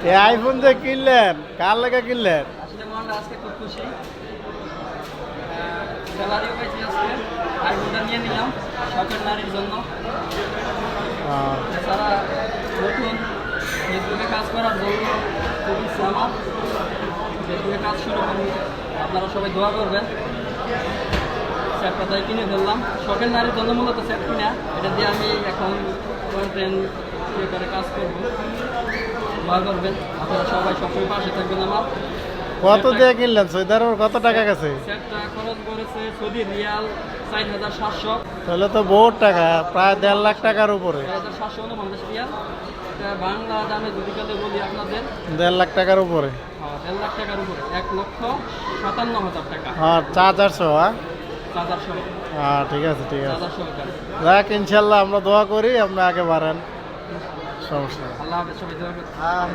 এই আইফোন যে কিনলেন কার লেগে কিনলেন? আসলে মনটা আজকে খুব খুশি। স্যালারিও পাইছি আজকে, আইফোনটা নিয়ে নিলাম শখের নারীর জন্য। এছাড়া নতুন ফেসবুকে কাজ করার জন্য খুব ইচ্ছা আমার, ফেসবুকে কাজ শুরু করবো। আপনারা সবাই দোয়া করবেন। সেটটা তাই কিনে ফেললাম শখের নারীর জন্য, মূলত সেট কিনা। এটা দিয়ে আমি এখন কন্টেন্ট ইয়ে করে কাজ করবো। দোয়া করবেন, আপনারা সবাই সবসময় পাশে থাকবেন আমার। কত দিয়ে কিনলেন? সৌদি আরবের কত টাকা গেছে? সেটটা খরচ করেছে সৌদি রিয়াল ৪,৭০০। তাহলে তো বহুত টাকা, প্রায় ১.৫ লাখ টাকার উপরে। ৪,৭49 রিয়াল। এটা বাংলা দামে যদি কালে বলি আপনাদের ১.৫ লাখ টাকার উপরে। ১.৫ লাখ টাকার উপরে, ১,৫৭,০০০ টাকা। হ্যাঁ, চার্জার সহ। চার্জার সহ, হ্যাঁ, ঠিক আছে ঠিক আছে। চার্জার সহকারে। দেখ, ইনশাল্লাহ আমরা দোয়া করি আপনি আগে বাড়েন, সমস্যা নেই। আল্লাহ হাফেজ, সবাই দোয়া করুন।